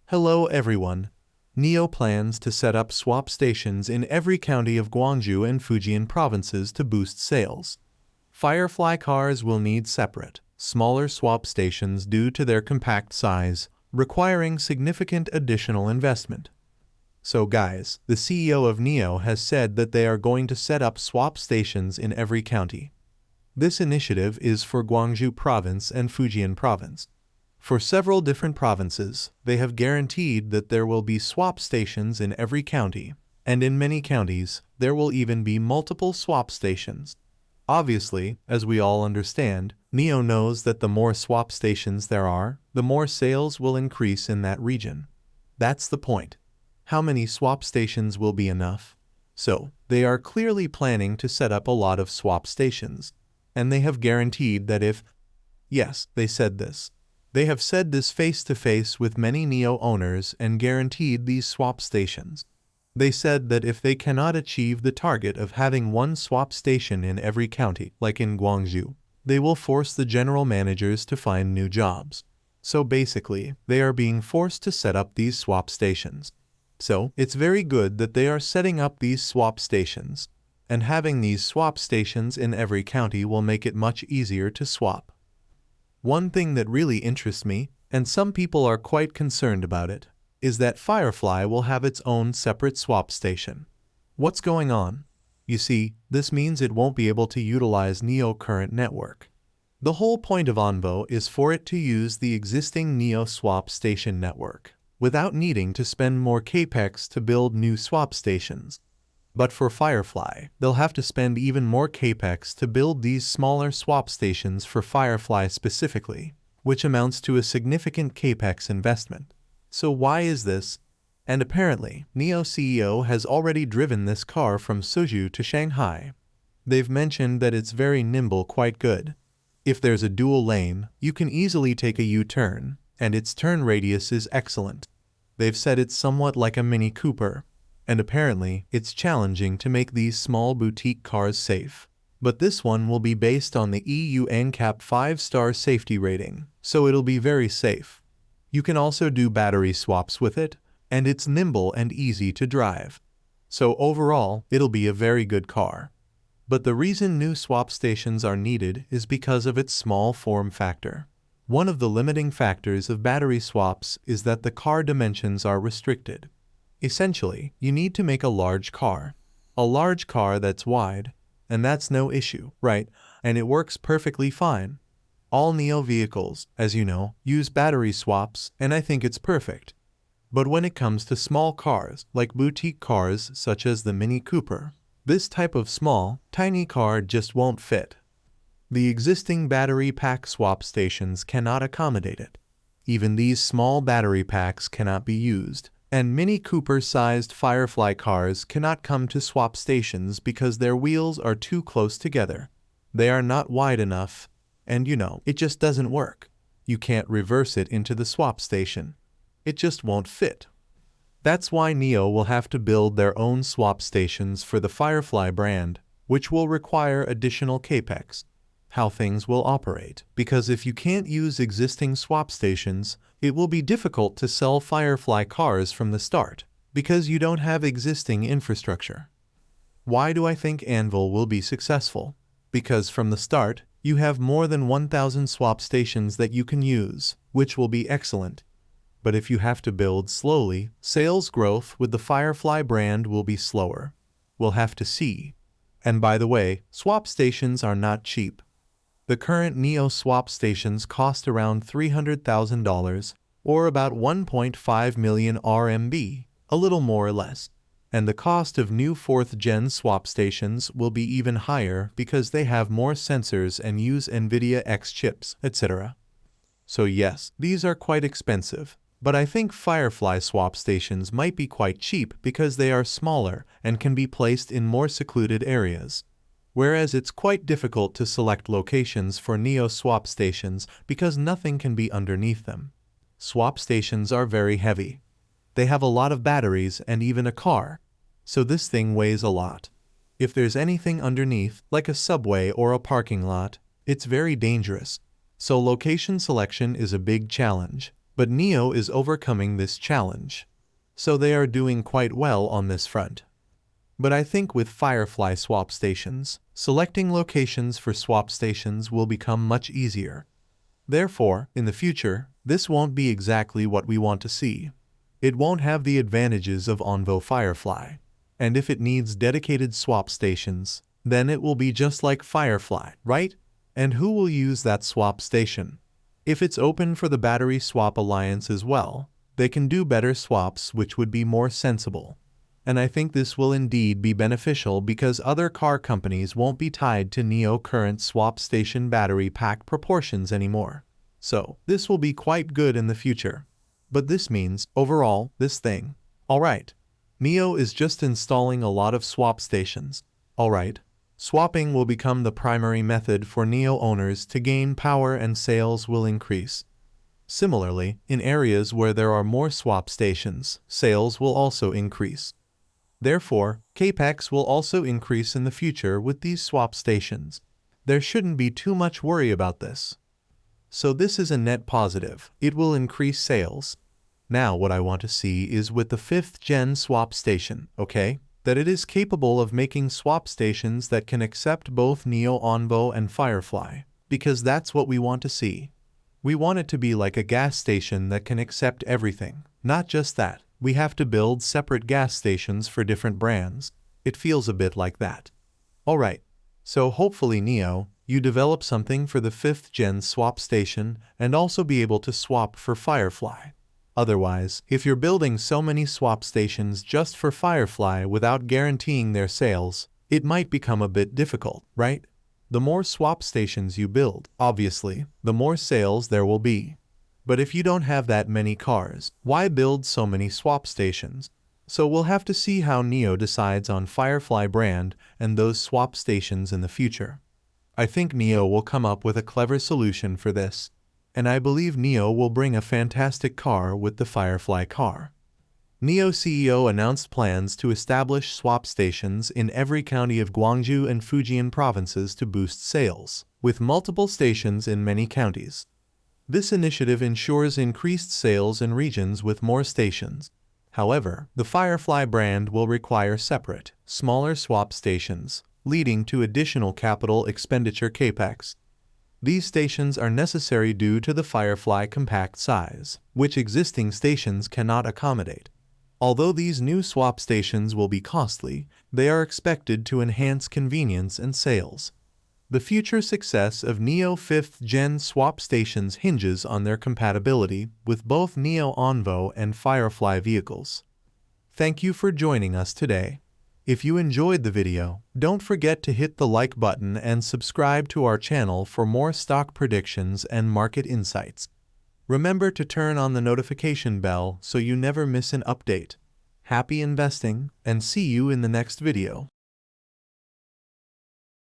Hello everyone. NIO plans to set up swap stations in every county of Guangzhou and Fujian Provinces to boost sales. Firefly cars will need separate, smaller swap stations due to their compact size, requiring significant additional investment. So guys, the CEO of NIO has said that they are going to set up swap stations in every county. This initiative is for Guangzhou Province and Fujian Province. For several different provinces, they have guaranteed that there will be swap stations in every county, and in many counties, there will even be multiple swap stations. Obviously, as we all understand, NIO knows that the more swap stations there are, the more sales will increase in that region. That's the point. How many swap stations will be enough? So, they are clearly planning to set up a lot of swap stations, and they have guaranteed that if... Yes, they said this. They have said this face-to-face with many NIO owners and guaranteed these swap stations. They said that if they cannot achieve the target of having one swap station in every county, like in Guangzhou, they will force the general managers to find new jobs. So basically, they are being forced to set up these swap stations. So, it's very good that they are setting up these swap stations, and having these swap stations in every county will make it much easier to swap. One thing that really interests me, and some people are quite concerned about it, is that Firefly will have its own separate swap station. What's going on? You see, this means it won't be able to utilize NIO current network. The whole point of Envo is for it to use the existing NIO swap station network, without needing to spend more CapEx to build new swap stations. But for Firefly, they'll have to spend even more CapEx to build these smaller swap stations for Firefly specifically, which amounts to a significant CapEx investment. So why is this? And apparently, NIO CEO has already driven this car from Suzhou to Shanghai. They've mentioned that it's very nimble, quite good. If there's a dual lane, you can easily take a U-turn, and its turn radius is excellent. They've said it's somewhat like a Mini Cooper. And apparently, it's challenging to make these small boutique cars safe. But this one will be based on the EU NCAP 5-star safety rating, so it'll be very safe. You can also do battery swaps with it, and it's nimble and easy to drive. So overall, it'll be a very good car. But the reason new swap stations are needed is because of its small form factor. One of the limiting factors of battery swaps is that the car dimensions are restricted. Essentially, you need to make a large car that's wide, and that's no issue, right? And it works perfectly fine. All NIO vehicles, as you know, use battery swaps, and I think it's perfect. But when it comes to small cars, like boutique cars such as the Mini Cooper, this type of small, tiny car just won't fit. The existing battery pack swap stations cannot accommodate it. Even these small battery packs cannot be used. And Mini Cooper-sized Firefly cars cannot come to swap stations because their wheels are too close together. They are not wide enough, and it just doesn't work. You can't reverse it into the swap station. It just won't fit. That's why NIO will have to build their own swap stations for the Firefly brand, which will require additional CapEx. How things will operate, because if you can't use existing swap stations, it will be difficult to sell Firefly cars from the start, because you don't have existing infrastructure. Why do I think Envo will be successful? Because from the start, you have more than 1,000 swap stations that you can use, which will be excellent. But if you have to build slowly, sales growth with the Firefly brand will be slower. We'll have to see. And by the way, swap stations are not cheap. The current NIO swap stations cost around $300,000, or about 1.5 million RMB, a little more or less. And the cost of new 4th-gen swap stations will be even higher because they have more sensors and use NVIDIA X chips, etc. So yes, these are quite expensive, but I think Firefly swap stations might be quite cheap because they are smaller and can be placed in more secluded areas. Whereas it's quite difficult to select locations for NIO swap stations because nothing can be underneath them. Swap stations are very heavy. They have a lot of batteries and even a car, so this thing weighs a lot. If there's anything underneath, like a subway or a parking lot, it's very dangerous. So location selection is a big challenge. But NIO is overcoming this challenge. So they are doing quite well on this front. But I think with Firefly swap stations, selecting locations for swap stations will become much easier. Therefore, in the future, this won't be exactly what we want to see. It won't have the advantages of Onvo Firefly. And if it needs dedicated swap stations, then it will be just like Firefly, right? And who will use that swap station? If it's open for the battery swap alliance as well, they can do better swaps which would be more sensible. And I think this will indeed be beneficial because other car companies won't be tied to NIO current swap station battery pack proportions anymore. So, this will be quite good in the future. But this means, overall, this thing. Alright. NIO is just installing a lot of swap stations. Alright. Swapping will become the primary method for NIO owners to gain power and sales will increase. Similarly, in areas where there are more swap stations, sales will also increase. Therefore, CapEx will also increase in the future with these swap stations. There shouldn't be too much worry about this. So this is a net positive. It will increase sales. Now what I want to see is with the 5th gen swap station, okay? That it is capable of making swap stations that can accept both NIO Onvo and Firefly, because that's what we want to see. We want it to be like a gas station that can accept everything. Not just that, we have to build separate gas stations for different brands. It feels a bit like that. Alright, so hopefully NIO, you develop something for the 5th gen swap station and also be able to swap for Firefly. Otherwise, if you're building so many swap stations just for Firefly without guaranteeing their sales, it might become a bit difficult, right? The more swap stations you build, obviously, the more sales there will be. But if you don't have that many cars, why build so many swap stations? So we'll have to see how NIO decides on Firefly brand and those swap stations in the future. I think NIO will come up with a clever solution for this. And I believe NIO will bring a fantastic car with the Firefly car. NIO CEO announced plans to establish swap stations in every county of Guangzhou and Fujian Provinces to boost sales, with multiple stations in many counties. This initiative ensures increased sales in regions with more stations. However, the Firefly brand will require separate, smaller swap stations, leading to additional capital expenditure CapEx. These stations are necessary due to the Firefly compact size, which existing stations cannot accommodate. Although these new swap stations will be costly, they are expected to enhance convenience and sales. The future success of NIO 5th gen swap stations hinges on their compatibility with both NIO Onvo and Firefly vehicles. Thank you for joining us today. If you enjoyed the video, don't forget to hit the like button and subscribe to our channel for more stock predictions and market insights. Remember to turn on the notification bell so you never miss an update. Happy investing, and see you in the next video.